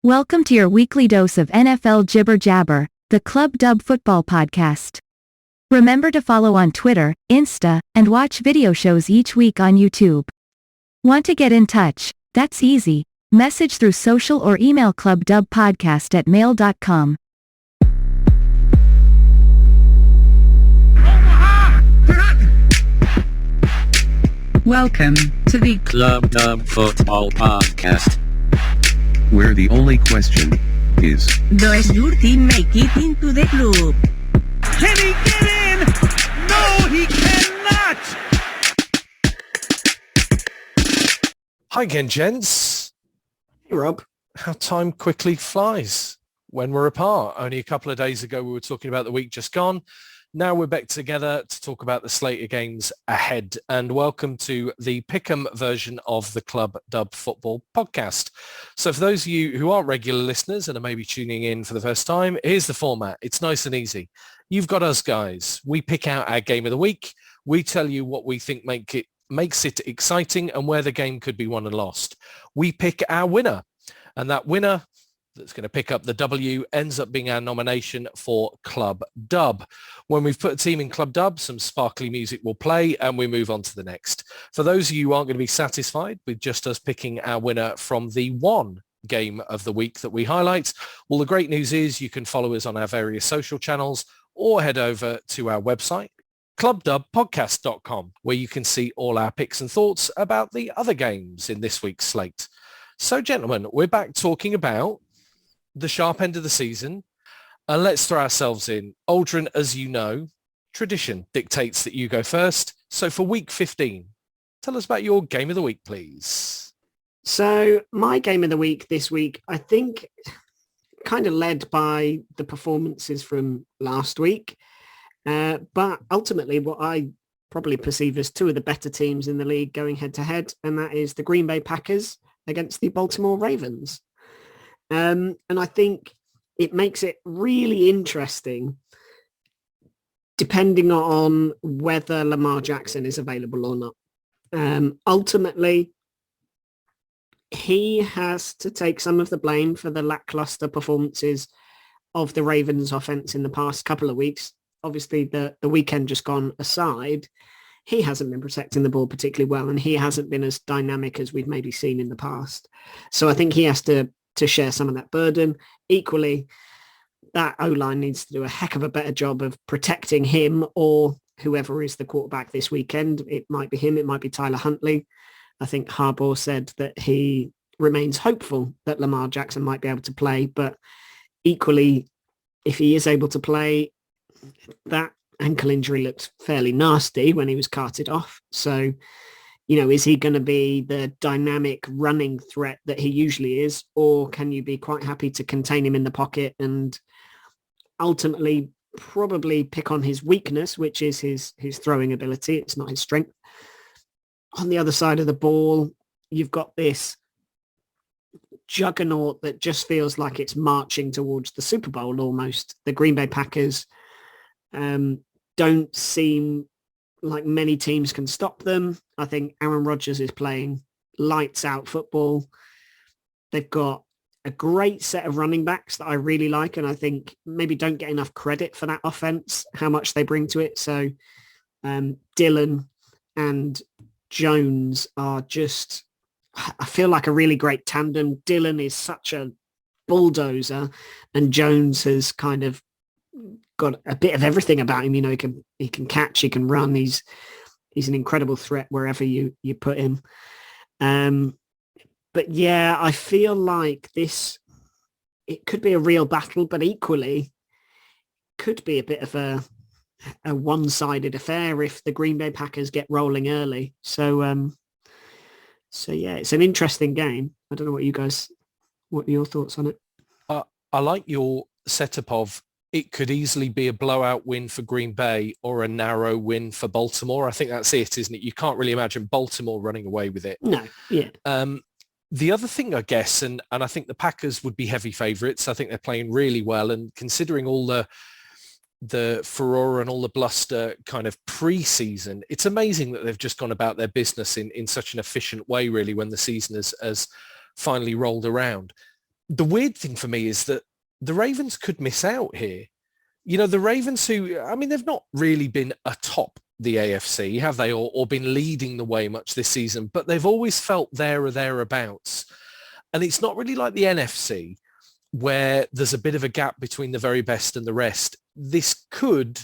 Welcome to your weekly dose of NFL Jibber Jabber, the Club Dub Football Podcast. Remember to follow on Twitter, Insta, and watch video shows each week on YouTube. Want to get in touch? That's easy. Message through social or email clubdubpodcast@mail.com. Welcome to the Club Dub Football Podcast, where the only question is, does your team make it into the club? Can he get in? No, he cannot! Hi again, gents. Hey, Rob. How time quickly flies when we're apart. Only a couple of days ago we were talking about the week just gone. Now we're back together to talk about the slate of games ahead, and welcome to the Pick'em version of the Club Dub Football Podcast. So for those of you who aren't regular listeners and are maybe tuning in for the first time, here's the format. It's nice and easy. You've got us guys. We pick out our game of the week. We tell you what we think makes it exciting and where the game could be won and lost. We pick our winner, and that winner that's going to pick up the W ends up being our nomination for Club Dub. When we've put a team in Club Dub, some sparkly music will play and we move on to the next. For those of you who aren't going to be satisfied with just us picking our winner from the one game of the week that we highlight, well, the great news is you can follow us on our various social channels or head over to our website, clubdubpodcast.com, where you can see all our picks and thoughts about the other games in this week's slate. So, gentlemen, we're back talking about the sharp end of the season, and let's throw ourselves in. Aldrin, as you know, tradition dictates that you go first. So for week 15, tell us about your game of the week, please. So my game of the week this week, I think, kind of led by the performances from last week, but ultimately what I probably perceive as two of the better teams in the league going head-to-head, and that is the Green Bay Packers against the Baltimore Ravens. And I think it makes it really interesting depending on whether Lamar Jackson is available or not. Ultimately, he has to take some of the blame for the lackluster performances of the Ravens offense in the past couple of weeks. Obviously, the weekend just gone aside, he hasn't been protecting the ball particularly well, and he hasn't been as dynamic as we've maybe seen in the past. So I think he has to share some of that burden. Equally, that O-line needs to do a heck of a better job of protecting him or whoever is the quarterback this weekend. It might be him, it might be Tyler Huntley. I think Harbaugh said that he remains hopeful that Lamar Jackson might be able to play, but equally, if he is able to play, that ankle injury looked fairly nasty when he was carted off. So, is he going to be the dynamic running threat that he usually is, or can you be quite happy to contain him in the pocket and ultimately probably pick on his weakness, which is his throwing ability? It's not his strength. On the other side of the ball, you've got this juggernaut that just feels like it's marching towards the Super Bowl almost. The Green Bay Packers don't seem like many teams can stop them. I think Aaron Rodgers is playing lights out football. They've got a great set of running backs that I really like, and I think maybe don't get enough credit for that offense, how much they bring to it. So Dillon and Jones are just, I feel like a really great tandem. Dillon is such a bulldozer, and Jones has kind of got a bit of everything about him. He can catch, he can run. He's an incredible threat wherever you put him. But yeah, I feel like it could be a real battle, but equally could be a bit of a one-sided affair if the Green Bay Packers get rolling early. So yeah, it's an interesting game. I don't know what are your thoughts on it? I like your setup of it could easily be a blowout win for Green Bay or a narrow win for Baltimore. I think that's it, isn't it? You can't really imagine Baltimore running away with it. No, yeah. The other thing, I guess, and I think the Packers would be heavy favourites. I think they're playing really well, and considering all the furore and all the bluster kind of pre-season, it's amazing that they've just gone about their business in such an efficient way, really, when the season has finally rolled around. the weird thing for me is that the Ravens could miss out here. You know, the Ravens who, I mean, they've not really been atop the AFC, have they, or been leading the way much this season, but they've always felt there or thereabouts. And it's not really like the NFC where there's a bit of a gap between the very best and the rest. This could,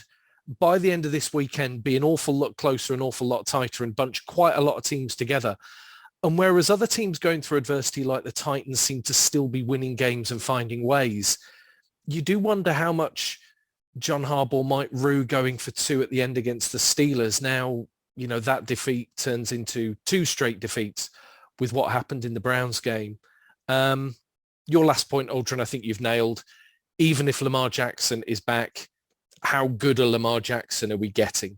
by the end of this weekend, be an awful lot closer, an awful lot tighter, and bunch quite a lot of teams together. And whereas other teams going through adversity like the Titans seem to still be winning games and finding ways, you do wonder how much John Harbaugh might rue going for 2 at the end against the Steelers. Now, you know, that defeat turns into 2 straight defeats with what happened in the Browns game. Your last point, Aldrin, I think you've nailed. Even if Lamar Jackson is back, how good a Lamar Jackson are we getting?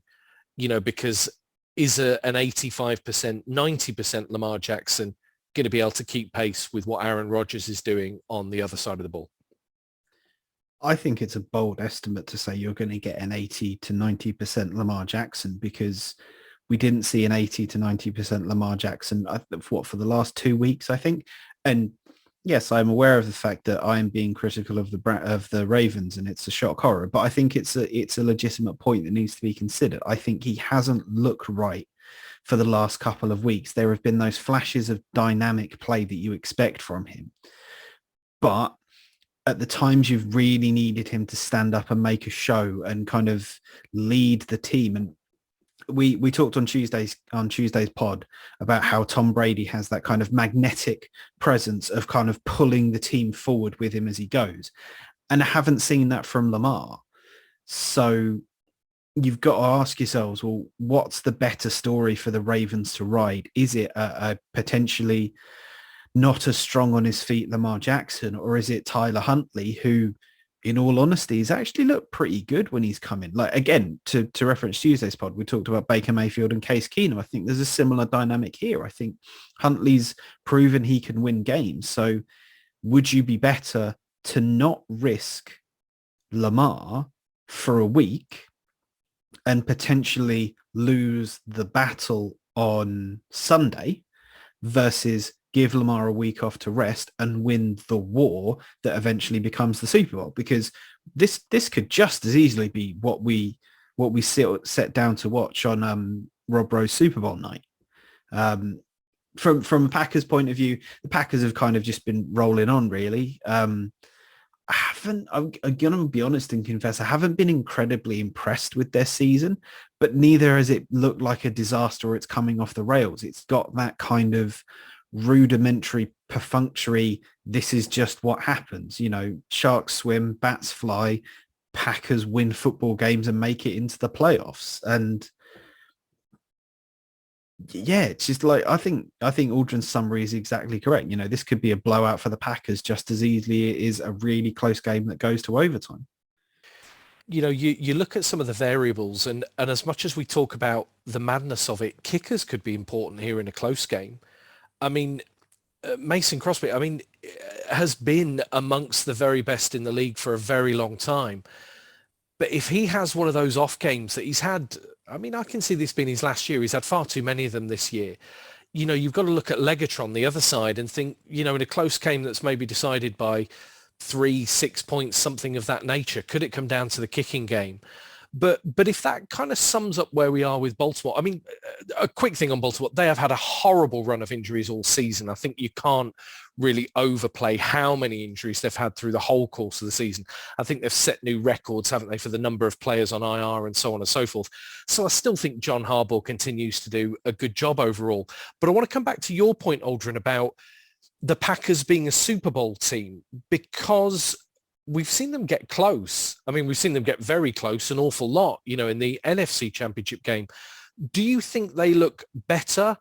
You know, because is an 85%, 90% Lamar Jackson going to be able to keep pace with what Aaron Rodgers is doing on the other side of the ball? I think it's a bold estimate to say you're going to get an 80 to 90% Lamar Jackson, because we didn't see an 80 to 90% Lamar Jackson for the last 2 weeks, I think. And yes, I'm aware of the fact that I am being critical of the Ravens, and it's a shock horror, but I think it's a legitimate point that needs to be considered. I think he hasn't looked right for the last couple of weeks. There have been those flashes of dynamic play that you expect from him, but at the times you've really needed him to stand up and make a show and kind of lead the team. And we talked on Tuesday's pod about how Tom Brady has that kind of magnetic presence of kind of pulling the team forward with him as he goes. And I haven't seen that from Lamar. So you've got to ask yourselves, well, what's the better story for the Ravens to ride? Is it a potentially not as strong on his feet Lamar Jackson, or is it Tyler Huntley, who, in all honesty, has actually looked pretty good when he's come in? Like, again, to reference Tuesday's pod, we talked about Baker Mayfield and Case Keenum. I think there's a similar dynamic here. I think Huntley's proven he can win games. So would you be better to not risk Lamar for a week and potentially lose the battle on Sunday versus give Lamar a week off to rest and win the war that eventually becomes the Super Bowl? Because this could just as easily be what we set down to watch on Rob Rowe's Super Bowl night. From a Packers point of view, the Packers have kind of just been rolling on, really. I'm going to be honest and confess, I haven't been incredibly impressed with their season, but neither has it looked like a disaster or it's coming off the rails. It's got that kind of rudimentary, perfunctory, this is just what happens. You know, sharks swim, bats fly, Packers win football games and make it into the playoffs. And yeah, it's just like, I think Aldrin's summary is exactly correct. You know, this could be a blowout for the Packers just as easily it is a really close game that goes to overtime. You know, you look at some of the variables, and as much as we talk about the madness of it, kickers could be important here in a close game. I mean, Mason Crosby, I mean, has been amongst the very best in the league for a very long time. But if he has one of those off games that he's had, I mean, I can see this being his last year. He's had far too many of them this year. You know, you've got to look at Legatron, the other side, and think, you know, in a close game that's maybe decided by 3-6 points, something of that nature, could it come down to the kicking game? But if that kind of sums up where we are with Baltimore, I mean, a quick thing on Baltimore, they have had a horrible run of injuries all season. I think you can't really overplay how many injuries they've had through the whole course of the season. I think they've set new records, haven't they, for the number of players on IR and so on and so forth. So I still think John Harbaugh continues to do a good job overall. But I want to come back to your point, Aldrin, about the Packers being a Super Bowl team, because we've seen them get close. I mean, we've seen them get very close an awful lot, you know, in the NFC Championship game. Do you think they look better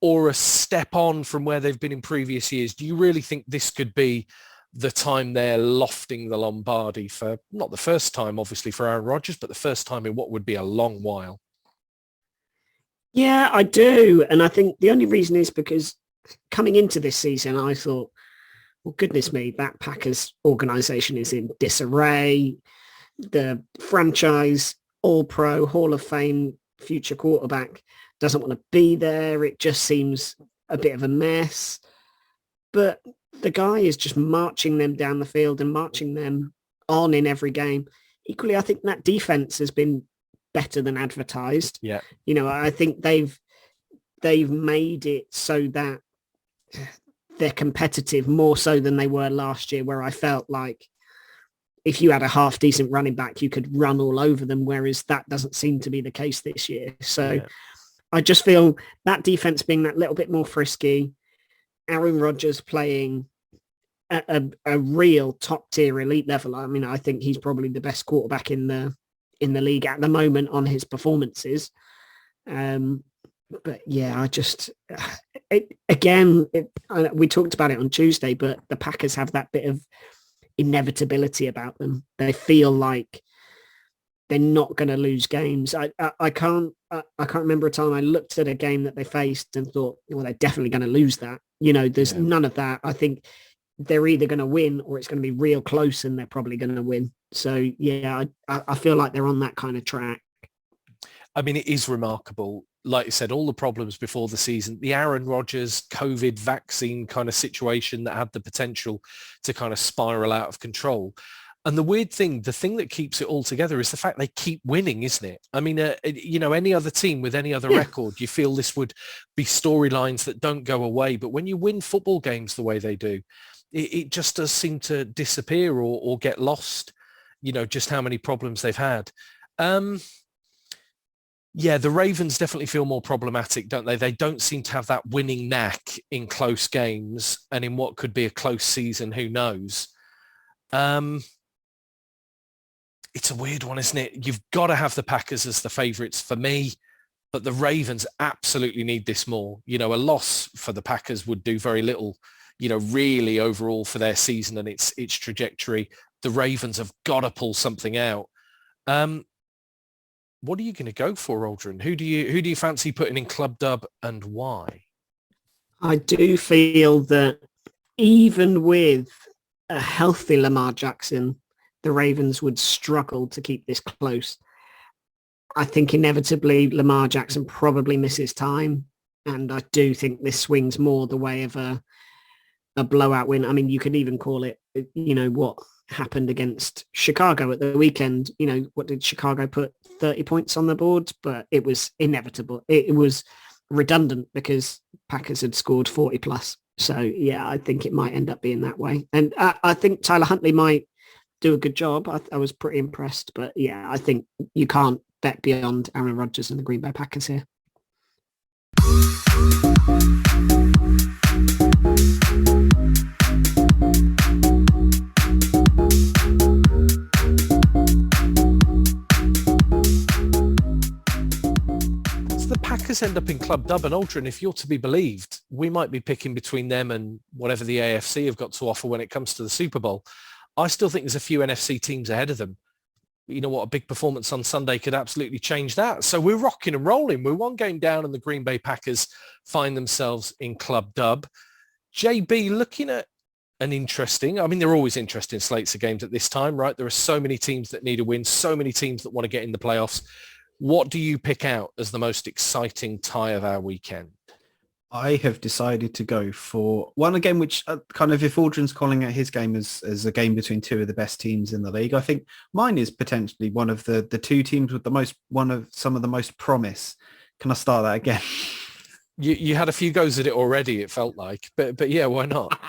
or a step on from where they've been in previous years? Do you really think this could be the time they're lofting the Lombardi for, not the first time, obviously, for Aaron Rodgers, but the first time in what would be a long while? Yeah, I do. And I think the only reason is because coming into this season, I thought, well, goodness me, that Packers organization is in disarray. The franchise, all-pro, Hall of Fame, future quarterback doesn't want to be there. It just seems a bit of a mess. But the guy is just marching them down the field and marching them on in every game. Equally, I think that defense has been better than advertised. Yeah. You know, I think they've made it so that they're competitive more so than they were last year, where I felt like if you had a half decent running back, you could run all over them, whereas that doesn't seem to be the case this year. So I just feel that defense being that little bit more frisky, Aaron Rodgers playing at a real top tier elite level. I mean, I think he's probably the best quarterback in the league at the moment on his performances. But yeah, I just, we talked about it on Tuesday, but the Packers have that bit of inevitability about them. They feel like they're not going to lose games. I can't remember a time I looked at a game that they faced and thought, well, they're definitely going to lose that. You know, there's none of that. I think they're either going to win or it's going to be real close and they're probably going to win. So yeah, I feel like they're on that kind of track. I mean, it is remarkable. Like you said, all the problems before the season, the Aaron Rodgers COVID vaccine kind of situation that had the potential to kind of spiral out of control. And the weird thing, the thing that keeps it all together is the fact they keep winning, isn't it? I mean, you know, any other team with any other record, you feel this would be storylines that don't go away. But when you win football games the way they do, it just does seem to disappear or get lost, you know, just how many problems they've had. Yeah, the Ravens definitely feel more problematic, don't they? They don't seem to have that winning knack in close games and in what could be a close season, who knows? It's a weird one, isn't it? You've got to have the Packers as the favourites for me, but the Ravens absolutely need this more. You know, a loss for the Packers would do very little, you know, really overall for their season and its trajectory. The Ravens have got to pull something out. What are you going to go for, Aldrin? Who do you fancy putting in Club Dub and why? I do feel that even with a healthy Lamar Jackson, the Ravens would struggle to keep this close. I think inevitably Lamar Jackson probably misses time. And I do think this swings more the way of a blowout win. I mean, you could even call it, you know, what happened against Chicago at the weekend. You know, what did Chicago put 30 points on the board? But it was inevitable. It was redundant because Packers had scored 40 plus. So yeah, I think it might end up being that way. And I think Tyler Huntley might do a good job. I was pretty impressed, but yeah, I think you can't bet beyond Aaron Rodgers and the Green Bay Packers here. The Packers end up in Club Dub, and Aldrin, if you're to be believed, we might be picking between them and whatever the AFC have got to offer when it comes to the Super Bowl. I still think there's a few NFC teams ahead of them. You know what? A big performance on Sunday could absolutely change that. So we're rocking and rolling. We're one game down and the Green Bay Packers find themselves in Club Dub. JB, looking at an interesting, I mean, they're always interesting slates of games at this time, right? There are so many teams that need a win, so many teams that want to get in the playoffs. What do you pick out as the most exciting tie of our weekend? I have decided to go for one again, which kind of, if Aldrin's calling out his game as a game between two of the best teams in the league, I think mine is potentially one of the two teams with some of the most promise. Can I start that again? You had a few goes at it already, it felt like, but yeah, why not?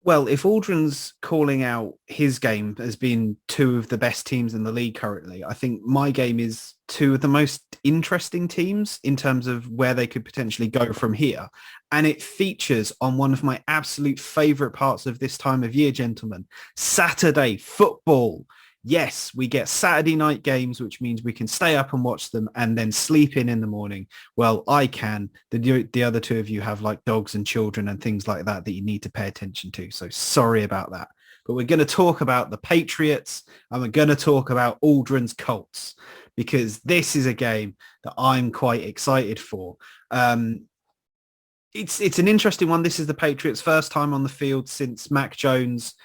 Well, if Aldrin's calling out his game as being two of the best teams in the league currently, I think my game is two of the most interesting teams in terms of where they could potentially go from here. And it features on one of my absolute favorite parts of this time of year, gentlemen, Saturday football. Yes, we get Saturday night games, which means we can stay up and watch them and then sleep in the morning. Well, I can. The other two of you have like dogs and children and things like that you need to pay attention to. So sorry about that. But we're going to talk about the Patriots and we're going to talk about Aldrin's Colts because this is a game that I'm quite excited for. It's an interesting one. This is the Patriots' first time on the field since Mack Jones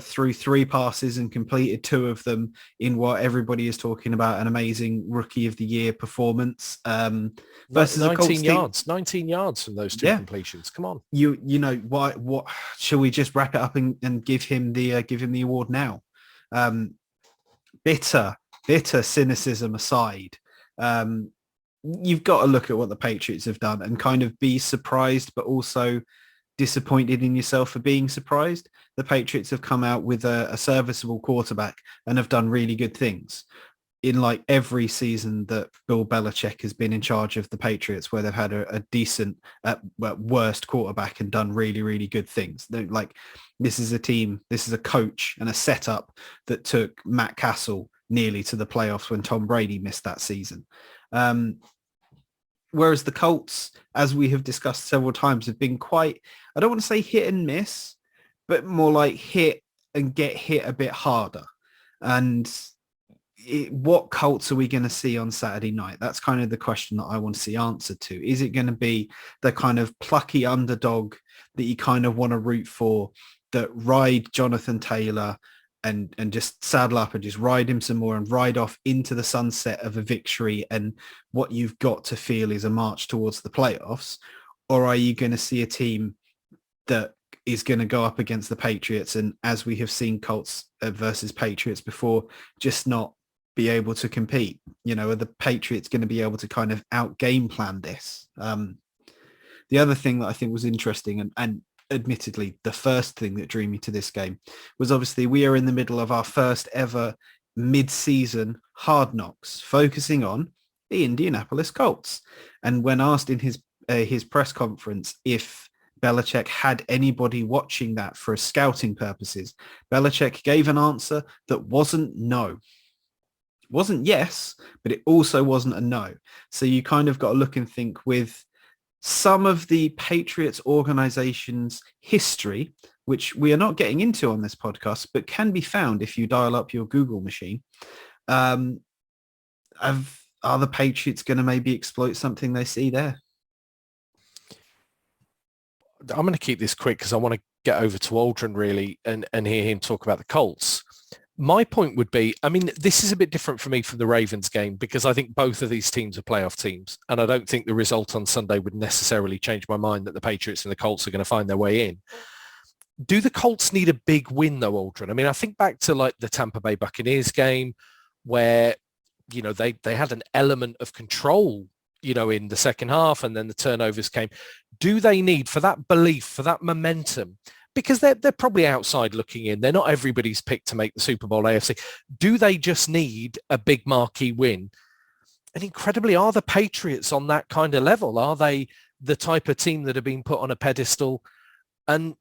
threw 3 passes and completed 2 of them in what everybody is talking about an amazing Rookie of the Year performance. Versus 19 yards from those 2 completions. Come on. You know what shall we just wrap it up and give him the award now? Bitter cynicism aside, you've got to look at what the Patriots have done and kind of be surprised, but also disappointed in yourself for being surprised. The Patriots have come out with a serviceable quarterback and have done really good things in like every season that Bill Belichick has been in charge of the Patriots, where they've had a decent at worst quarterback and done really, really good things. Like this is a team, this is a coach and a setup that took Matt Castle nearly to the playoffs when Tom Brady missed that season. Whereas the Colts, as we have discussed several times, have been quite, I don't want to say hit and miss, but more like hit and get hit a bit harder. And what Colts are we going to see on Saturday night? That's kind of the question that I want to see answered to. Is it going to be the kind of plucky underdog that you kind of want to root for, that ride Jonathan Taylor and just saddle up and just ride him some more and ride off into the sunset of a victory, and what you've got to feel is a march towards the playoffs? Or are you going to see a team that is going to go up against the Patriots, and as we have seen Colts versus Patriots before, just not be able to compete? You know, are the Patriots going to be able to kind of out game plan this? The other thing that I think was interesting, and admittedly the first thing that drew me to this game, was obviously we are in the middle of our first ever mid-season Hard Knocks, focusing on the Indianapolis Colts. And when asked in his press conference if Belichick had anybody watching that for scouting purposes, Belichick gave an answer that wasn't no. It wasn't yes, but it also wasn't a no. So you kind of got to look and think, with some of the Patriots organization's history, which we are not getting into on this podcast, but can be found if you dial up your Google machine. Are the Patriots going to maybe exploit something they see there? I'm going to keep this quick because I want to get over to Aldrin really and hear him talk about the Colts. My point would be, I mean, this is a bit different for me from the Ravens game, because I think both of these teams are playoff teams, and I don't think the result on Sunday would necessarily change my mind that the Patriots and the Colts are going to find their way in. Do the Colts need a big win though, Aldrin? I mean, I think back to like the Tampa Bay Buccaneers game where, you know, they had an element of control, you know, in the second half, and then the turnovers came. Do they need, for that belief, for that momentum, because they're probably outside looking in, they're not everybody's pick to make the Super Bowl AFC. Do they just need a big marquee win? And incredibly, are the Patriots on that kind of level? Are they the type of team that have been put on a pedestal? And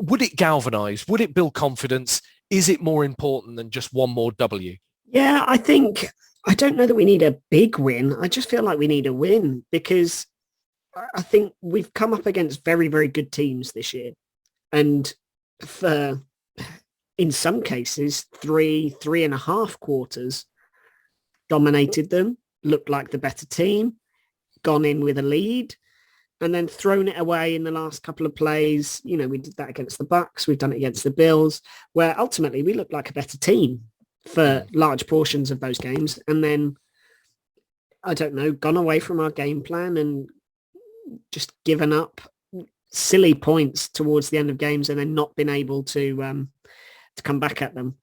would it galvanize? Would it build confidence? Is it more important than just one more W? Yeah, I don't know that we need a big win. I just feel like we need a win, because I think we've come up against very, very good teams this year. And for, in some cases, 3.5 quarters, dominated them, looked like the better team, gone in with a lead, and then thrown it away in the last couple of plays. You know, we did that against the Bucs. We've done it against the Bills, where ultimately we looked like a better team for large portions of those games. And then, I don't know, gone away from our game plan and just given up silly points towards the end of games, and then not been able to come back at them.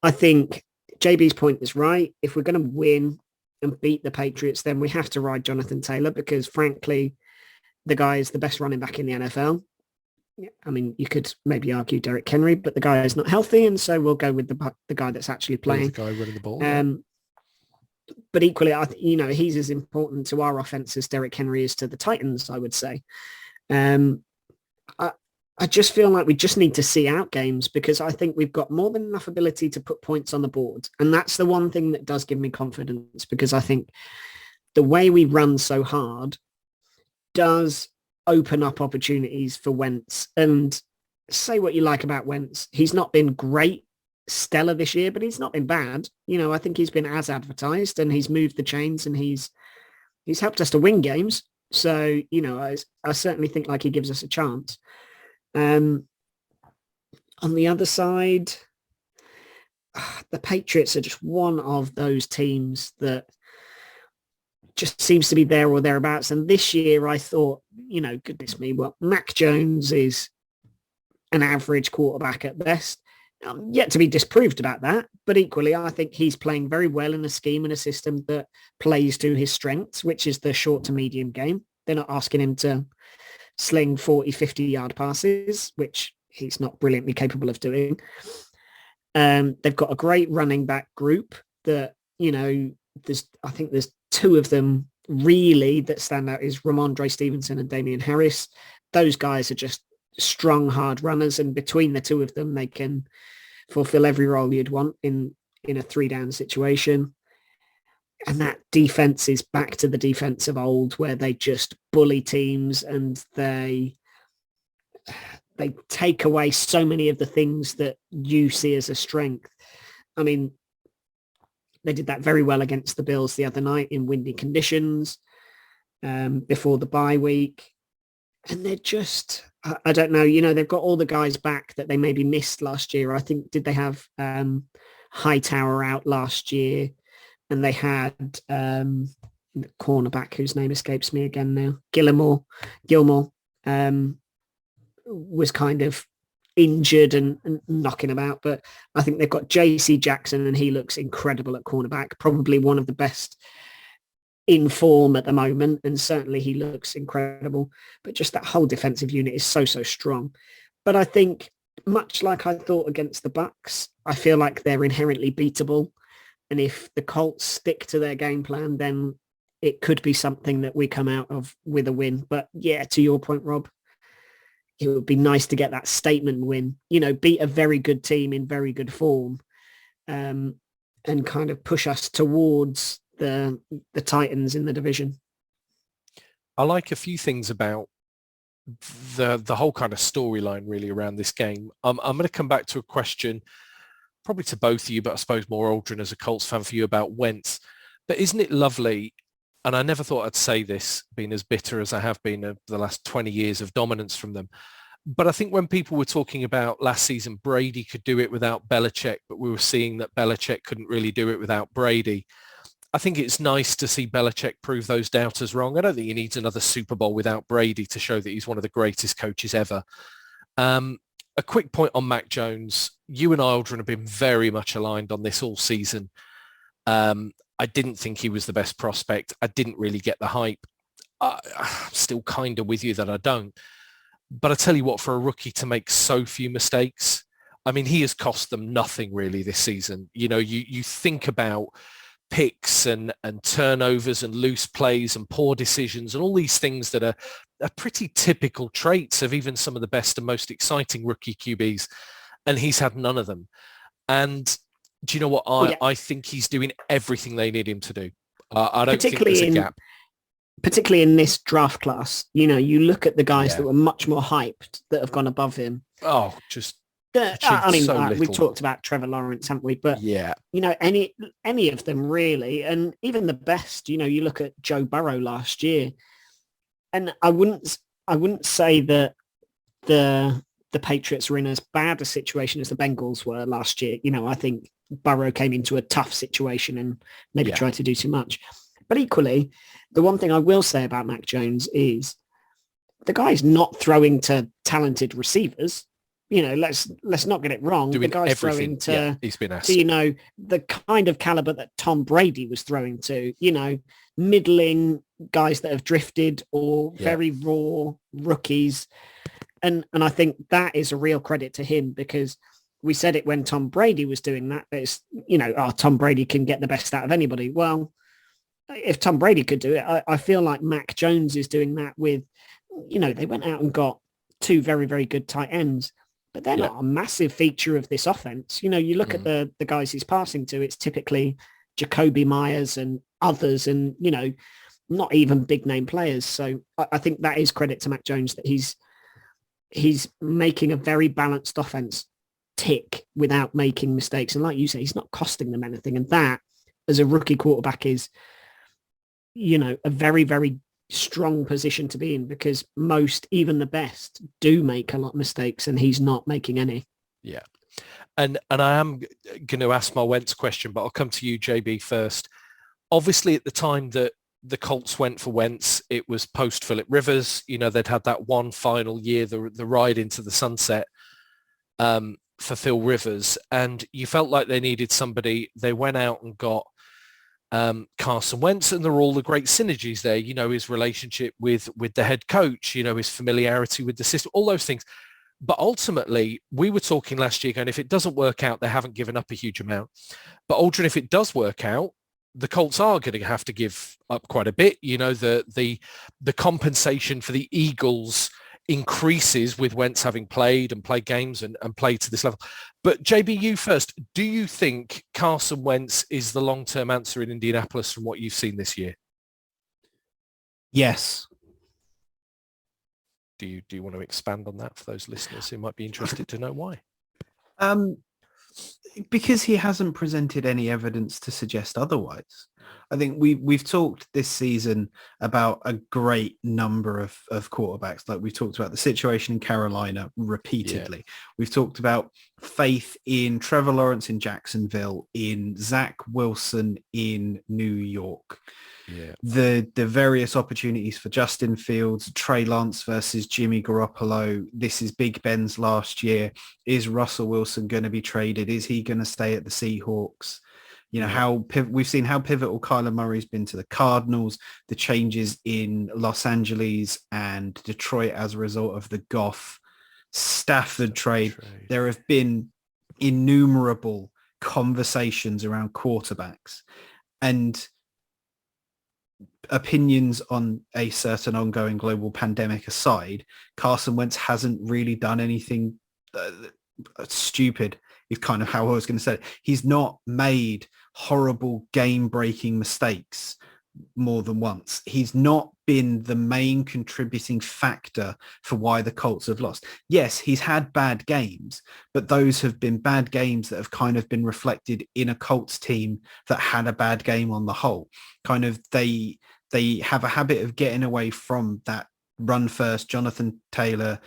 I think JB's point is right. If we're going to win and beat the Patriots, then we have to ride Jonathan Taylor, because frankly, the guy is the best running back in the NFL. I mean, you could maybe argue Derrick Henry, but the guy is not healthy, and so we'll go with the guy that's actually playing. The guy running the ball. But equally, you know, he's as important to our offense as Derrick Henry is to the Titans, I would say. I just feel like we just need to see out games, because I think we've got more than enough ability to put points on the board. And that's the one thing that does give me confidence, because I think the way we run so hard does open up opportunities for Wentz. And say what you like about Wentz, he's not been great, stellar this year, but he's not been bad. You know, I think he's been as advertised, and he's moved the chains, and he's helped us to win games. So, you know, I certainly think like he gives us a chance. On the other side, the Patriots are just one of those teams that just seems to be there or thereabouts. And this year I thought, goodness me, well, Mack Jones is an average quarterback at best. Yet to be disproved about that. But equally, I think he's playing very well in a scheme and a system that plays to his strengths, which is the short to medium game. They're not asking him to sling 40, 50-yard passes, which he's not brilliantly capable of doing. They've got a great running back group that, I think there's two of them really that stand out is Ramondre Stevenson and Damian Harris. Those guys are just strong, hard runners. And between the two of them, they can fulfill every role you'd want in a 3-down situation. And that defense is back to the defense of old where they just bully teams and they take away so many of the things that you see as a strength. I mean, they did that very well against the Bills the other night in windy conditions before the bye week. And they're just, I don't know, they've got all the guys back that they maybe missed last year. I think, did they have Hightower out last year? And they had the cornerback whose name escapes me again now, Gilmore, was kind of injured and knocking about. But I think they've got JC Jackson and he looks incredible at cornerback, probably one of the best in form at the moment. And certainly he looks incredible. But just that whole defensive unit is so strong. But I think much like I thought against the Bucks, I feel like they're inherently beatable. And if the Colts stick to their game plan, then it could be something that we come out of with a win. But yeah, to your point, Rob, it would be nice to get that statement win, beat a very good team in very good form and kind of push us towards the Titans in the division. I like a few things about the whole kind of storyline really around this game. I'm going to come back to a question probably to both of you, but I suppose more Aldrin as a Colts fan for you about Wentz. But isn't it lovely? And I never thought I'd say this, being as bitter as I have been over the last 20 years of dominance from them. But I think when people were talking about last season, Brady could do it without Belichick, but we were seeing that Belichick couldn't really do it without Brady. I think it's nice to see Belichick prove those doubters wrong. I don't think he needs another Super Bowl without Brady to show that he's one of the greatest coaches ever. A quick point on Mack Jones. You and Aldrin have been very much aligned on this all season. I didn't think he was the best prospect. I didn't really get the hype. I'm still kind of with you that I don't. But I tell you what, for a rookie to make so few mistakes, I mean, he has cost them nothing really this season. You think about picks and turnovers and loose plays and poor decisions and all these things that are pretty typical traits of even some of the best and most exciting rookie QBs. And he's had none of them. And do you know what? I think he's doing everything they need him to do. I don't think there's a gap. Particularly in this draft class, you look at the guys that were much more hyped that have gone above him. Oh, just we've talked about Trevor Lawrence, haven't we? But any of them really, and even the best. You look at Joe Burrow last year, and I wouldn't say that the Patriots were in as bad a situation as the Bengals were last year. I think Burrow came into a tough situation and maybe tried to do too much. But equally, the one thing I will say about Mack Jones is the guy's not throwing to talented receivers. Let's not get it wrong. Doing the guy's everything. throwing to, he's been asked. The kind of caliber that Tom Brady was throwing to, middling guys that have drifted or very raw rookies. And I think that is a real credit to him because we said it when Tom Brady was doing that. It's, Tom Brady can get the best out of anybody. Well, if Tom Brady could do it, I feel like Mack Jones is doing that with, they went out and got two very, very good tight ends, but they're not a massive feature of this offense. You look at the guys he's passing to, it's typically Jacoby Myers and others and, not even big name players. So I think that is credit to Mack Jones that he's making a very balanced offense tick without making mistakes. And like you say, he's not costing them anything. And that, as a rookie quarterback, is, a very, very strong position to be in because most, even the best, do make a lot of mistakes and he's not making any. Yeah. And I am going to ask my Wentz question, but I'll come to you, JB, first. Obviously, at the time that the Colts went for Wentz, it was post Phillip Rivers. You know, they'd had that one final year, the ride into the sunset for Phil Rivers. And you felt like they needed somebody. They went out and got Carson Wentz, and there were all the great synergies there. You know, his relationship with the head coach, you know, his familiarity with the system, all those things. But ultimately, we were talking last year going, if it doesn't work out, they haven't given up a huge amount. But Aldrin, if it does work out, the Colts are going to have to give up quite a bit. You know, the compensation for the Eagles increases with Wentz having played games and played to this level. But JB, you first. Do you think Carson Wentz is the long-term answer in Indianapolis from what you've seen this year? Yes. Do you want to expand on that for those listeners who might be interested to know why? Because he hasn't presented any evidence to suggest otherwise. I think we've talked this season about a great number of quarterbacks. Like we've talked about the situation in Carolina repeatedly. Yeah. We've talked about faith in Trevor Lawrence in Jacksonville, in Zach Wilson in New York. Yeah. The various opportunities for Justin Fields, Trey Lance versus Jimmy Garoppolo. This is Big Ben's last year. Is Russell Wilson going to be traded? Is he going to stay at the Seahawks? You know, we've seen how pivotal Kyler Murray's been to the Cardinals, the changes in Los Angeles and Detroit as a result of the Goff Stafford trade. There have been innumerable conversations around quarterbacks, and opinions on a certain ongoing global pandemic aside, Carson Wentz hasn't really done anything stupid, is kind of how I was going to say it. He's not made horrible game-breaking mistakes more than once. He's not been the main contributing factor for why the Colts have lost. Yes, he's had bad games, but those have been bad games that have kind of been reflected in a Colts team that had a bad game on the whole. Kind of they have a habit of getting away from that run first, Jonathan Taylor,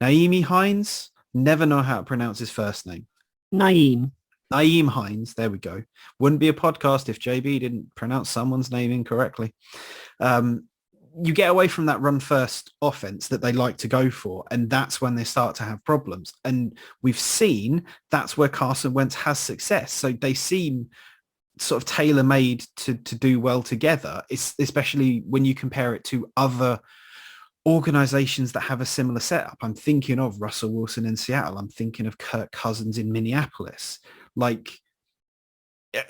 Naeem Hines, never know how to pronounce his first name. Naeem Hines, there we go. Wouldn't be a podcast if JB didn't pronounce someone's name incorrectly. You get away from that run first offense that they like to go for, and that's when they start to have problems. And we've seen that's where Carson Wentz has success. So they seem sort of tailor-made to do well together, especially when you compare it to other organizations that have a similar setup. I'm thinking of Russell Wilson in Seattle. I'm thinking of Kirk Cousins in Minneapolis. Like,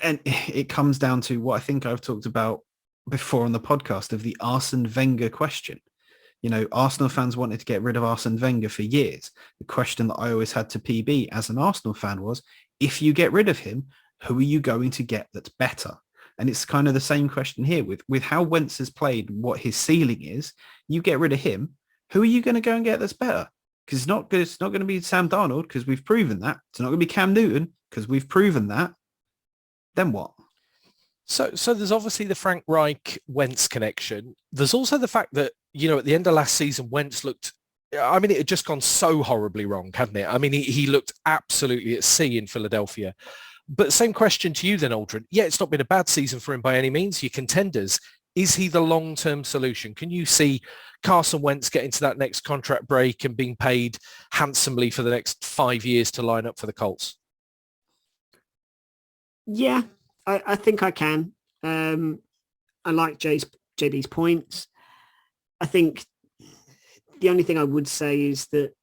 and it comes down to what I think I've talked about before on the podcast of the Arsene Wenger question. You know, Arsenal fans wanted to get rid of Arsene Wenger for years. The question that I always had to PB as an Arsenal fan was, if you get rid of him, who are you going to get that's better? And it's kind of the same question here with how Wentz has played, what his ceiling is. You get rid of him, who are you going to go and get that's better? Because it's not going to be Sam Darnold, because we've proven that. It's not going to be Cam Newton, because we've proven that. Then what? So there's obviously the Frank Reich Wentz connection. There's also the fact that, you know, at the end of last season, Wentz looked, I mean, it had just gone so horribly wrong, hadn't it? I mean, he looked absolutely at sea in Philadelphia. But same question to you then, Aldrin. Yeah, it's not been a bad season for him by any means. You're contenders. Is he the long-term solution? Can you see Carson Wentz getting to that next contract break and being paid handsomely for the next 5 years to line up for the Colts? Yeah, I think I can. I like JB's points. I think the only thing I would say is that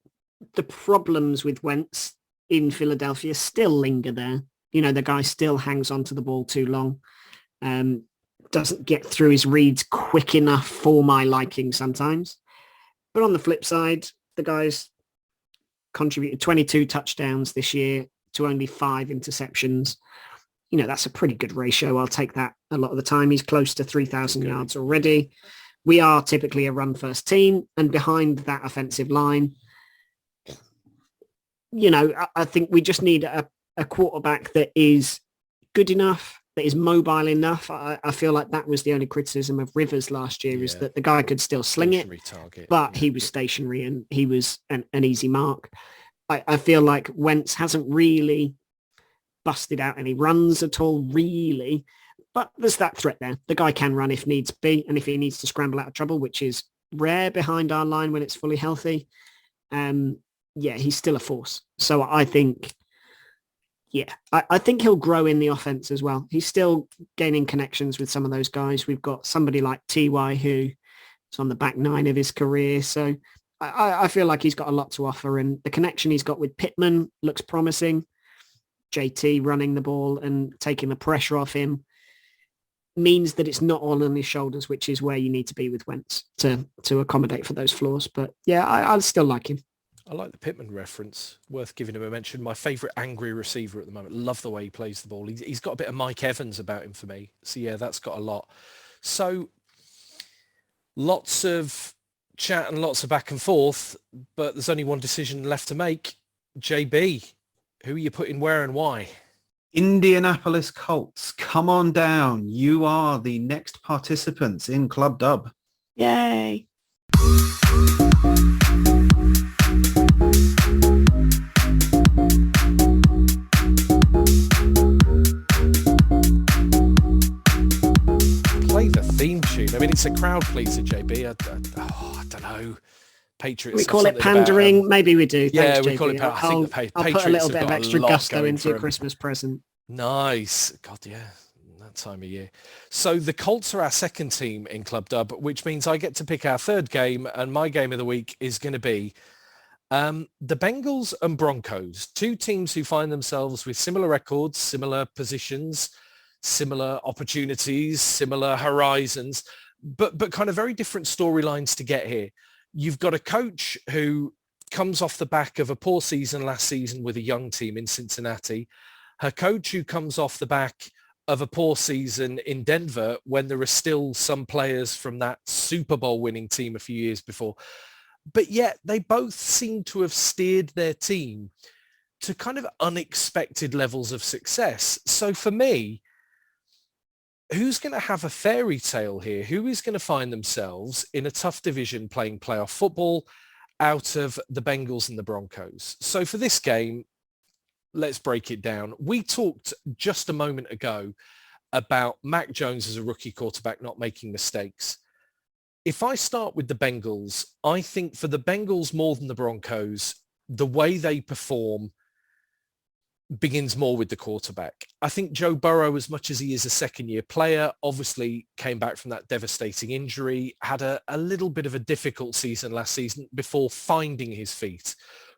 the problems with Wentz in Philadelphia still linger there. You know, the guy still hangs onto the ball too long, doesn't get through his reads quick enough for my liking sometimes. But on the flip side, the guy's contributed 22 touchdowns this year to only 5 interceptions. You know, that's a pretty good ratio. I'll take that a lot of the time. He's close to 3,000 yards already. We are typically a run-first team, and behind that offensive line, you know, I think we just need a quarterback that is good enough, that is mobile enough. I feel like that was the only criticism of Rivers last year, is that the guy could still sling it, but he was stationary and he was an easy mark. I feel like Wentz hasn't really busted out any runs at all, really. But there's that threat there. The guy can run if needs be, and if he needs to scramble out of trouble, which is rare behind our line when it's fully healthy. He's still a force. So I think, I think he'll grow in the offense as well. He's still gaining connections with some of those guys. We've got somebody like Ty who is on the back nine of his career. So I feel like he's got a lot to offer, and the connection he's got with Pittman looks promising. JT running the ball and taking the pressure off him means that it's not all on his shoulders, which is where you need to be with Wentz to accommodate for those flaws. But I still like him. I like the Pittman reference. Worth giving him a mention. My favourite angry receiver at the moment. Love the way he plays the ball. He's got a bit of Mike Evans about him for me. So yeah, that's got a lot. So lots of chat and lots of back and forth, but there's only one decision left to make. JB, who are you putting where and why? Indianapolis Colts, come on down. You are the next participants in Club Dub. Yay. Play the theme tune. I mean, it's a crowd pleaser, JB. I don't know. Patriots. We call it pandering. Maybe we do. Yeah, Thanks, we JB. call it pandering. I think the Patriots I'll put a little bit have of got extra a lot gusto going into for your them. Christmas present. Nice. God, yeah. That time of year. So the Colts are our second team in Club Dub, which means I get to pick our third game, and my game of the week is going to be the Bengals and Broncos, two teams who find themselves with similar records, similar positions, similar opportunities, similar horizons, but kind of very different storylines to get here. You've got a coach who comes off the back of a poor season last season with a young team in Cincinnati, her coach who comes off the back of a poor season in Denver when there are still some players from that Super Bowl winning team a few years before. But yet they both seem to have steered their team to kind of unexpected levels of success. So for me, who's going to have a fairy tale here? Who is going to find themselves in a tough division playing playoff football out of the Bengals and the Broncos? So for this game, let's break it down. We talked just a moment ago about Mack Jones as a rookie quarterback not making mistakes. If I start with the Bengals, I think for the Bengals more than the Broncos, the way they perform begins more with the quarterback. I think Joe Burrow, as much as he is a second-year player, obviously came back from that devastating injury, had a little bit of a difficult season last season before finding his feet,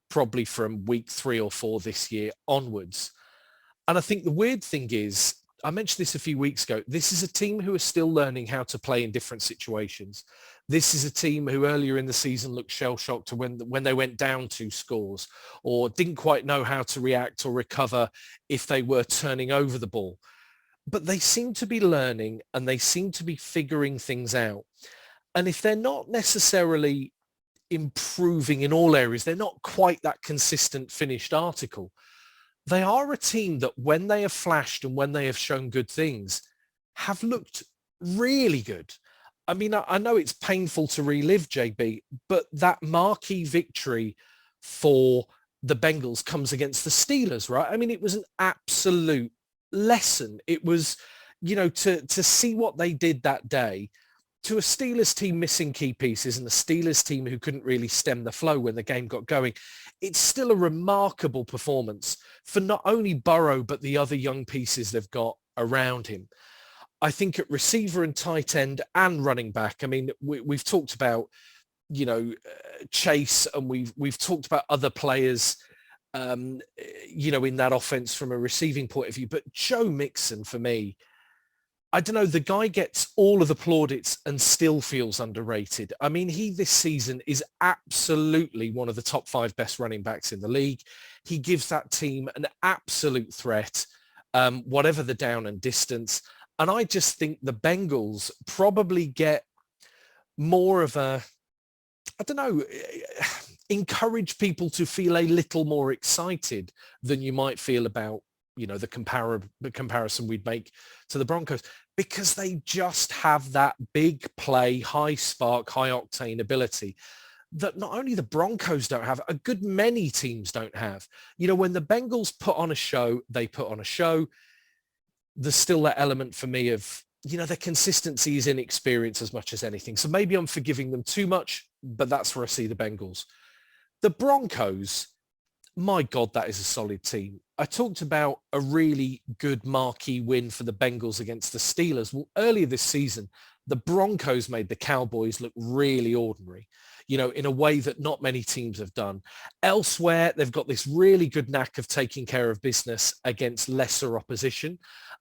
probably from week 3 or 4 this year onwards. And I think the weird thing is, I mentioned this a few weeks ago, this is a team who are still learning how to play in different situations. This is a team who earlier in the season looked shell-shocked when they went down 2 scores or didn't quite know how to react or recover if they were turning over the ball. But they seem to be learning and they seem to be figuring things out. And if they're not necessarily improving in all areas, they're not quite that consistent finished article. They are a team that when they have flashed and when they have shown good things have looked really good. I mean, I know it's painful to relive, JB, but that marquee victory for the Bengals comes against the Steelers, right? I mean, it was an absolute lesson. It was, to see what they did that day to a Steelers team missing key pieces and the Steelers team who couldn't really stem the flow when the game got going. It's still a remarkable performance for not only Burrow, but the other young pieces they've got around him. I think at receiver and tight end and running back, I mean, we've talked about, Chase, and we've talked about other players, in that offense from a receiving point of view. But Joe Mixon, for me, I don't know, the guy gets all of the plaudits and still feels underrated. I mean, he this season is absolutely one of the top 5 best running backs in the league. He gives that team an absolute threat, whatever the down and distance. And I just think the Bengals probably get more of a, encourage people to feel a little more excited than you might feel about, the comparison we'd make to the Broncos, because they just have that big play, high spark, high octane ability. that not only the Broncos don't have, a good many teams don't have. You know, when the Bengals put on a show, they put on a show. There's still that element for me of, you know, their consistency is inexperience as much as anything. So maybe I'm forgiving them too much, but that's where I see the Bengals. The Broncos, my God, that is a solid team. I talked about a really good marquee win for the Bengals against the Steelers. Well, earlier this season, the Broncos made the Cowboys look really ordinary, you know, in a way that not many teams have done. Elsewhere, they've got this really good knack of taking care of business against lesser opposition.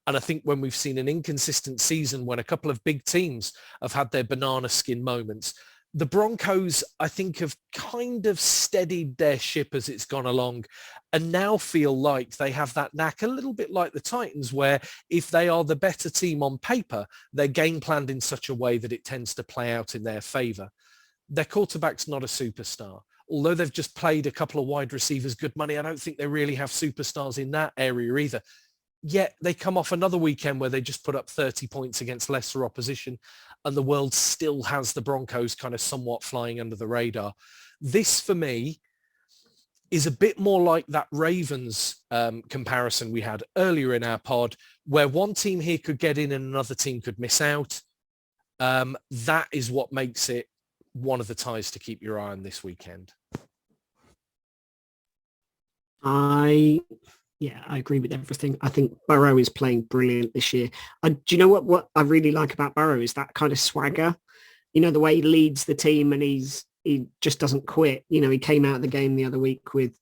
And I think when we've seen an inconsistent season, when a couple of big teams have had their banana skin moments, the Broncos, I think, have kind of steadied their ship as it's gone along and now feel like they have that knack, a little bit like the Titans, where if they are the better team on paper, they're game planned in such a way that it tends to play out in their favor. Their quarterback's not a superstar. Although they've just played a couple of wide receivers good money, I don't think they really have superstars in that area either. Yet they come off another weekend where they just put up 30 points against lesser opposition, and the world still has the Broncos kind of somewhat flying under the radar. This, for me, is a bit more like that Ravens comparison we had earlier in our pod, where one team here could get in and another team could miss out. That is what makes it one of the ties to keep your eye on this weekend. I agree with everything. I think Burrow is playing brilliant this year. Do you know what I really like about Burrow is that kind of swagger. You know, the way he leads the team and he just doesn't quit. You know, he came out of the game the other week with,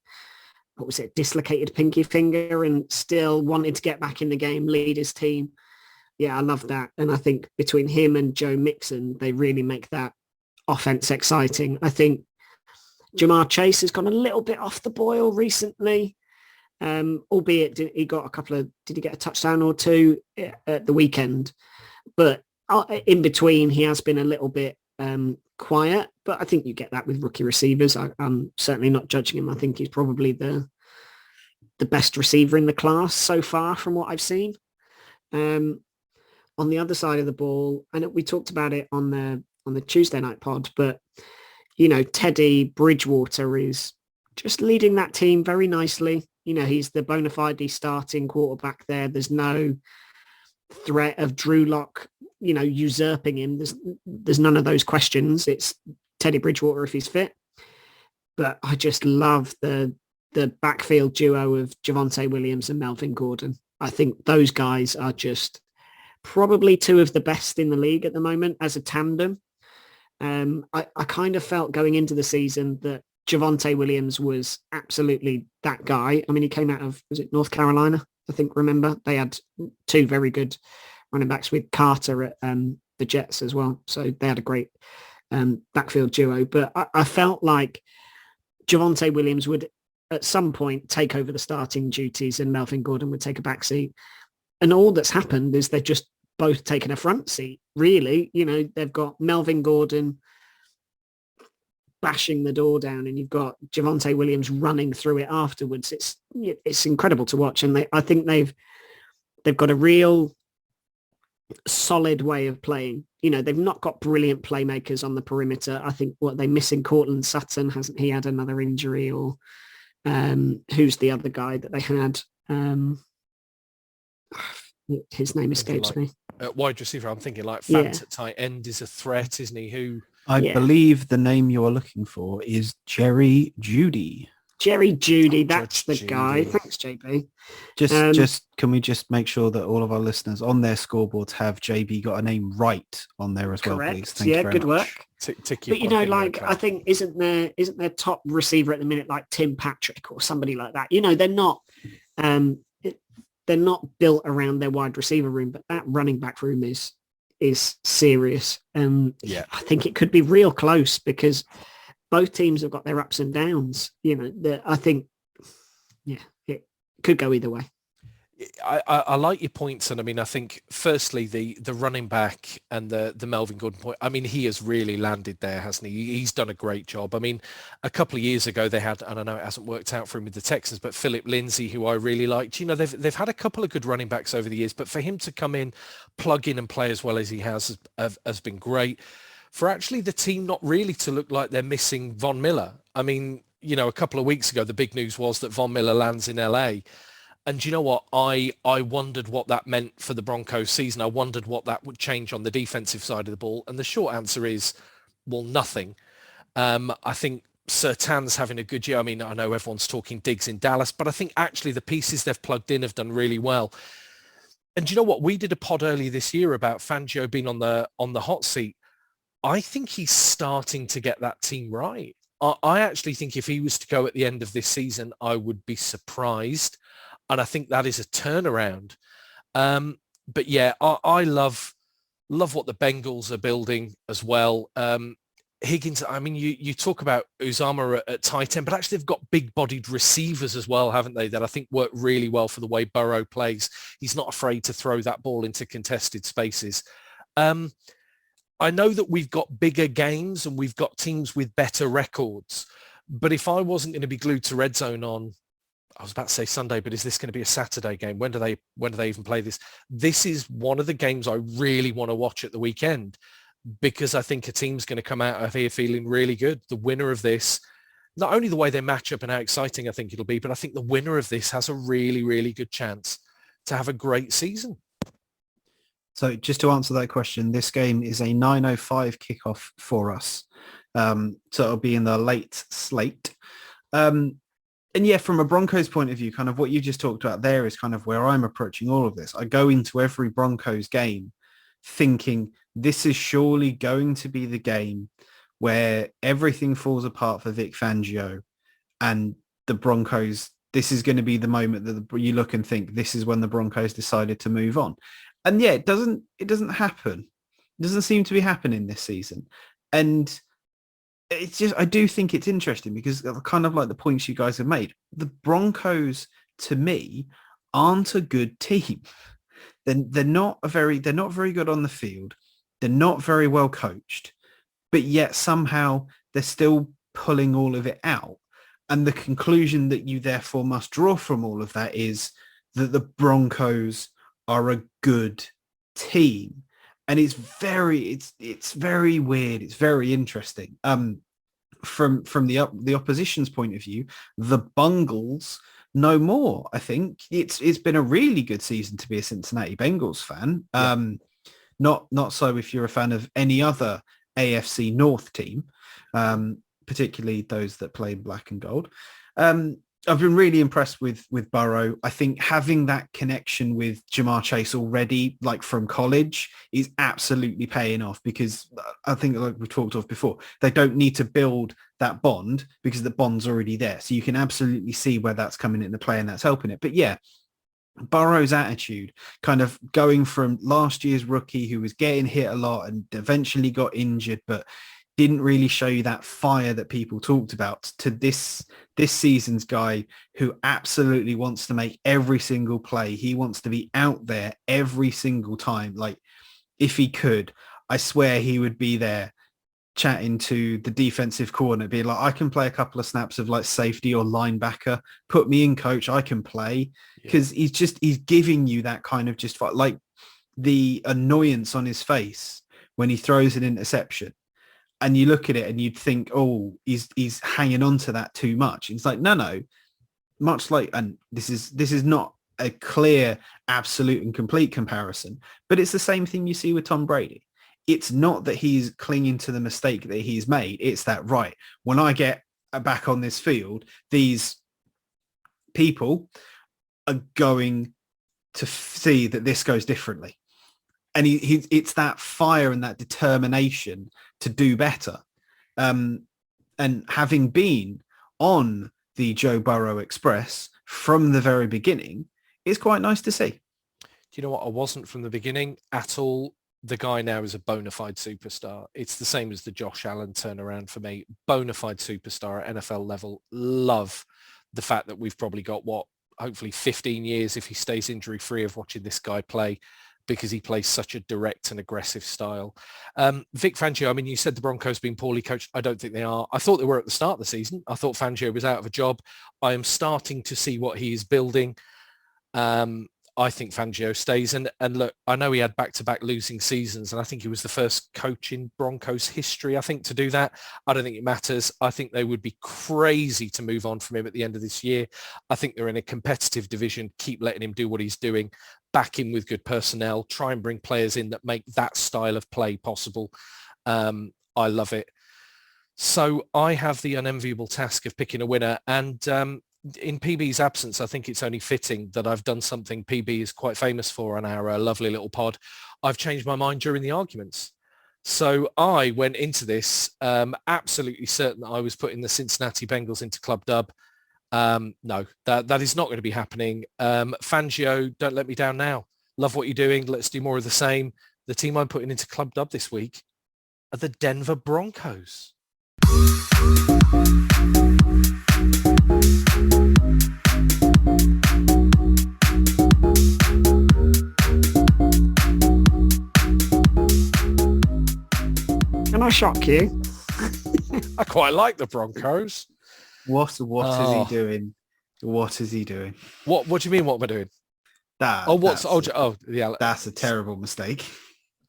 what was it, dislocated pinky finger and still wanted to get back in the game, lead his team. Yeah, I love that. And I think between him and Joe Mixon, they really make that offense exciting. I think Jamar Chase has gone a little bit off the boil recently. Albeit did he get a touchdown or two at the weekend, but in between he has been a little bit quiet, but I think you get that with rookie receivers. I'm certainly not judging him. I think he's probably the best receiver in the class so far from what I've seen. On the other side of the ball, and we talked about it on the Tuesday night pod, but you know, Teddy Bridgewater is just leading that team very nicely. You know, he's the bona fide starting quarterback there. There's no threat of Drew Lock, you know, usurping him. There's none of those questions. It's Teddy Bridgewater if he's fit. But I just love the backfield duo of Javonte Williams and Melvin Gordon. I think those guys are just probably two of the best in the league at the moment as a tandem. I kind of felt going into the season that Javonte Williams was absolutely that guy. I mean, he came out of, was it North Carolina? I think, remember? They had two very good running backs with Carter at the Jets as well. So they had a great backfield duo. But I felt like Javonte Williams would at some point take over the starting duties and Melvin Gordon would take a back seat. And all that's happened is they've just both taken a front seat, really. You know, they've got Melvin Gordon bashing the door down and you've got Javonte Williams running through it afterwards. It's incredible to watch. And I think they've got a real solid way of playing. You know, they've not got brilliant playmakers on the perimeter. I think what they're missing, Cortland Sutton, hasn't he had another injury? Or who's the other guy that they had? His name escapes me. Wide receiver, I'm thinking like Fant at tight end is a threat, isn't he? I believe the name you are looking for is Jerry Jeudy. Jerry Jeudy, that's the guy. Thanks, JB. Just can we just make sure that all of our listeners on their scoreboards have JB got a name right on there as well, please? Thank you very good much. Work. But you know, like I think isn't their top receiver at the minute like Tim Patrick or somebody like that? You know, they're not built around their wide receiver room, but that running back room is serious. I think it could be real close because both teams have got their ups and downs. You know, I think, it could go either way. I like your points, and I mean, I think firstly the running back and the Melvin Gordon point. I mean, he has really landed there, hasn't he? He's done a great job. I mean, a couple of years ago they had, and I know it hasn't worked out for him with the Texans, but Philip Lindsay, who I really liked. You know, they've had a couple of good running backs over the years, but for him to come in, plug in, and play as well as he has been great. for actually the team not really to look like they're missing Von Miller. I mean, a couple of weeks ago, the big news was that Von Miller lands in LA. And you know what? I wondered what that meant for the Broncos season. I wondered what that would change on the defensive side of the ball. And the short answer is, well, nothing. I think Surtan's having a good year. I mean, I know everyone's talking Diggs in Dallas, but I think actually the pieces they've plugged in have done really well. And you know what? We did a pod earlier this year about Fangio being on the hot seat. I think he's starting to get that team right. I actually think if he was to go at the end of this season, I would be surprised. And I think that is a turnaround. But yeah, I love what the Bengals are building as well. Higgins, I mean, you talk about Uzama at tight end, but actually they've got big-bodied receivers as well, haven't they, that I think work really well for the way Burrow plays. He's not afraid to throw that ball into contested spaces. I know that we've got bigger games and we've got teams with better records, but if I wasn't going to be glued to Red Zone on, I was about to say Sunday, but is this going to be a Saturday game? When do they even play this? This is one of the games I really want to watch at the weekend, because I think a team's going to come out of here feeling really good. The winner of this, not only the way they match up and how exciting I think it'll be, but I think the winner of this has a really, really good chance to have a great season. So just to answer that question, this game is a 9:05 kickoff for us. So it'll be in the late slate. And yeah, from a Broncos point of view, kind of what you just talked about there is kind of where I'm approaching all of this. I go into every Broncos game thinking this is surely going to be the game where everything falls apart for Vic Fangio, and the Broncos, this is going to be the moment that you look and think this is when the Broncos decided to move on. And yeah, it doesn't happen. It doesn't seem to be happening this season. And it's just, I do think it's interesting because kind of like the points you guys have made, the Broncos to me aren't a good team. They're not very good on the field. They're not very well coached, but yet somehow they're still pulling all of it out. And the conclusion that you therefore must draw from all of that is that the Broncos are a good team. And it's very weird. It's very interesting. From the opposition's point of view, the Bungles no more. I think it's been a really good season to be a Cincinnati Bengals fan. Not so if you're a fan of any other AFC North team, particularly those that play in black and gold. I've been really impressed with Burrow. I think having that connection with Jamar Chase already, like from college, is absolutely paying off, because I think, like we talked of before, they don't need to build that bond because the bond's already there. So you can absolutely see where that's coming into play and that's helping it. But yeah, Burrow's attitude, kind of going from last year's rookie who was getting hit a lot and eventually got injured, but didn't really show you that fire that people talked about, to this season's guy who absolutely wants to make every single play. He wants to be out there every single time. Like, if he could, I swear he would be there chatting to the defensive corner, be like, I can play a couple of snaps of like safety or linebacker. Put me in, coach. I can play. Because he's giving you that kind of just like the annoyance on his face when he throws an interception. And you look at it and you'd think, oh, he's hanging on to that too much. It's like, no. Much like, and this is not a clear, absolute and complete comparison, but it's the same thing you see with Tom Brady. It's not that he's clinging to the mistake that he's made. It's that, right, when I get back on this field, these people are going to see that this goes differently. And it's that fire and that determination to do better. And having been on the Joe Burrow Express from the very beginning, it's quite nice to see. Do you know what? I wasn't from the beginning at all. The guy now is a bona fide superstar. It's the same as the Josh Allen turnaround for me. Bona fide superstar at NFL level. Love the fact that we've probably got, hopefully 15 years if he stays injury free, of watching this guy play, because he plays such a direct and aggressive style. Vic Fangio, I mean, you said the Broncos being poorly coached. I don't think they are. I thought they were at the start of the season. I thought Fangio was out of a job. I am starting to see what he is building. I think Fangio stays. And look, I know he had back-to-back losing seasons, and I think he was the first coach in Broncos history, I think, to do that. I don't think it matters. I think they would be crazy to move on from him at the end of this year. I think they're in a competitive division. Keep letting him do what he's doing. Back him with good personnel. Try and bring players in that make that style of play possible. I love it. So I have the unenviable task of picking a winner. And in PB's absence, I think it's only fitting that I've done something PB is quite famous for on our lovely little pod. I've changed my mind during the arguments. So I went into this absolutely certain that I was putting the Cincinnati Bengals into Club Dub. No, that is not going to be happening. Fangio, don't let me down now. Love what you're doing. Let's do more of the same. The team I'm putting into Club Dub this week are the Denver Broncos. Can I shock you? I quite like the Broncos. What is he doing? What is he doing? What do you mean? What am I doing? That's a terrible mistake.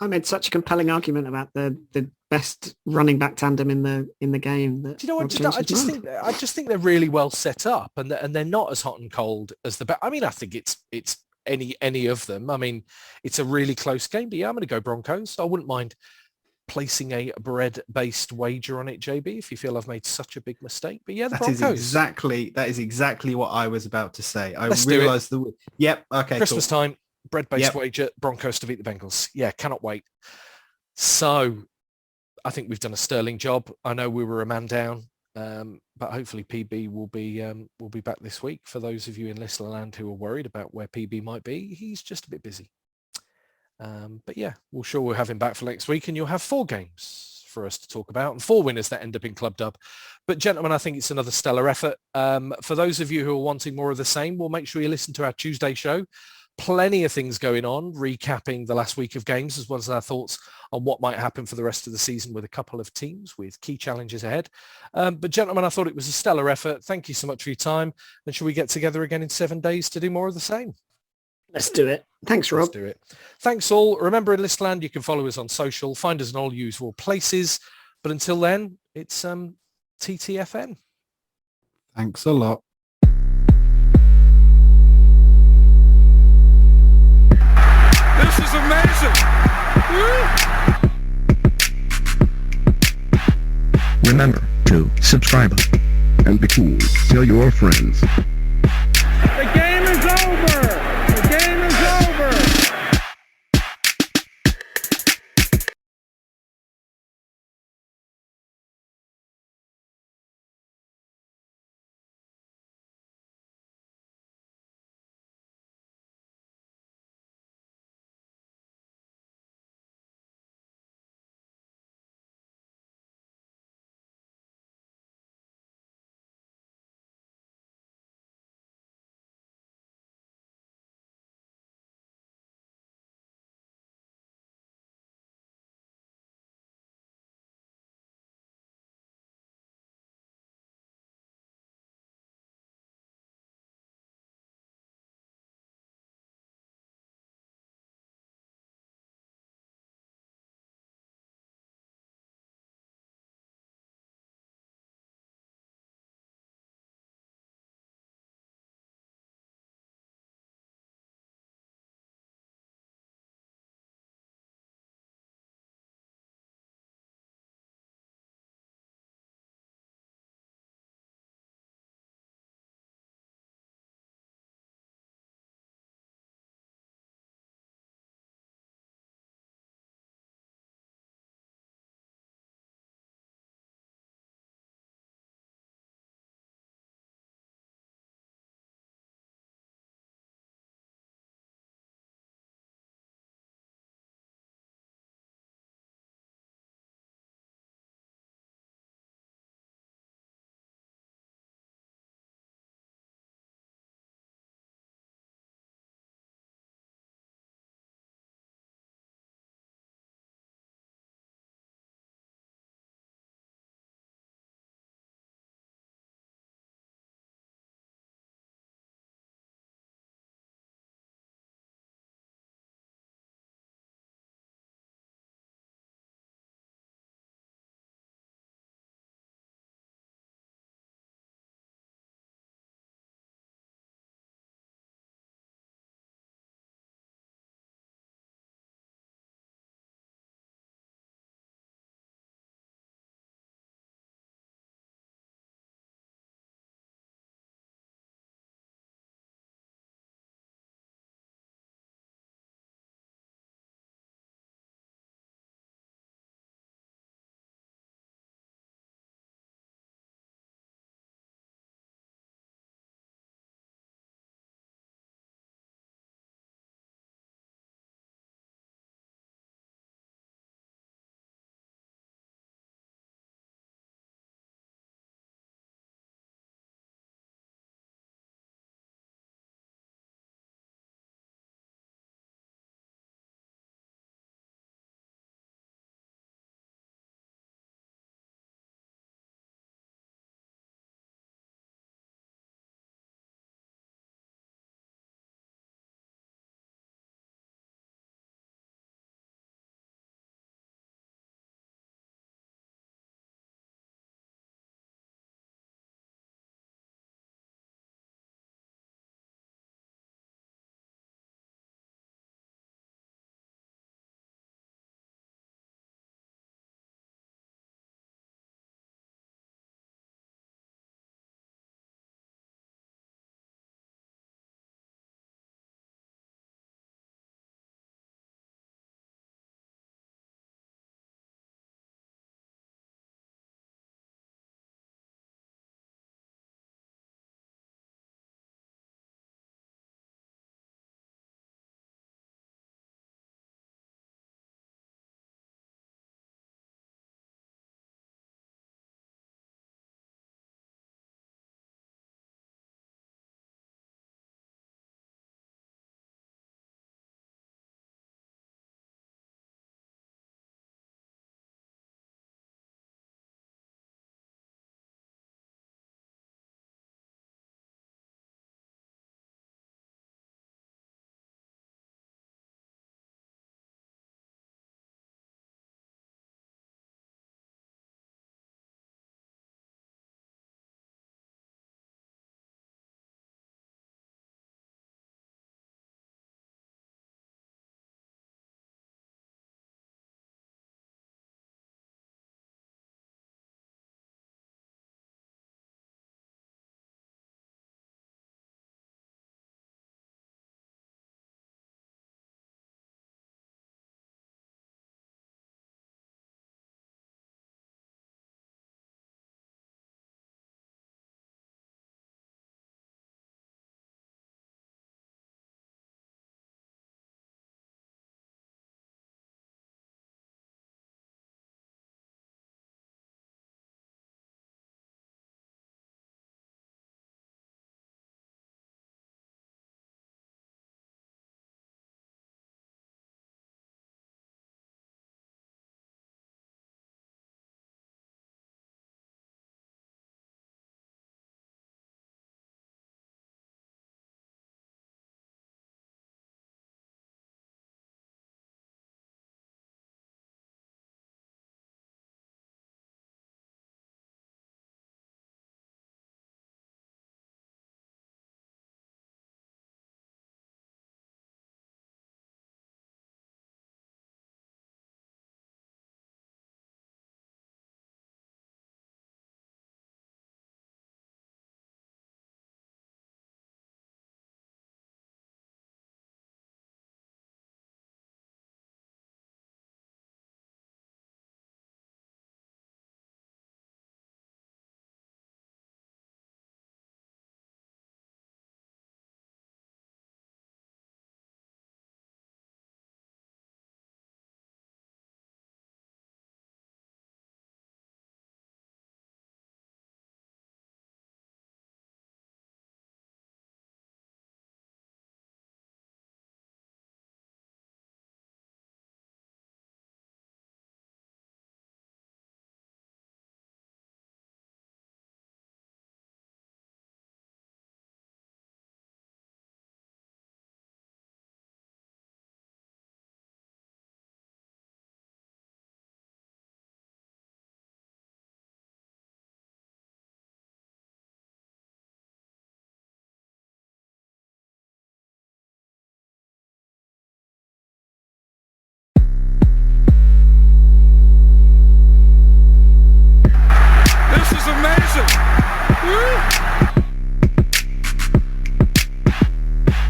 I made such a compelling argument about the best running back tandem in the game. Do you know what? I just think they're really well set up, and they're not as hot and cold as the best. I mean, I think it's any of them. I mean, it's a really close game. But yeah, I'm going to go Broncos. I wouldn't mind placing a bread-based wager on it, JB, if you feel I've made such a big mistake. But yeah, the Broncos. That is exactly what I was about to say. Let's realised Yep. Okay. Christmas time. Bread-based wager, Broncos to beat the Bengals. Yeah, cannot wait. So I think we've done a sterling job. I know we were a man down, but hopefully PB will be back this week. For those of you in Listenerland who are worried about where PB might be, he's just a bit busy. But yeah, we'll have him back for next week, and you'll have 4 games for us to talk about and 4 winners that end up in Club Dub. But gentlemen, I think it's another stellar effort. For those of you who are wanting more of the same, we'll make sure you listen to our Tuesday show. Plenty of things going on, recapping the last week of games, as well as our thoughts on what might happen for the rest of the season with a couple of teams with key challenges ahead. But gentlemen, I thought it was a stellar effort. Thank you so much for your time. And shall we get together again in 7 days to do more of the same? Let's do it. Thanks, Rob. Let's do it. Thanks all. Remember, in Listland, you can follow us on social, find us in all usual places. But until then, it's TTFN. Thanks a lot. This is amazing. Remember to subscribe and be cool. Tell your friends. The game is over. The game is over.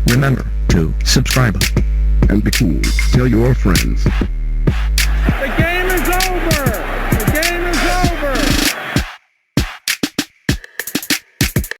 Remember to subscribe and be cool. Tell your friends.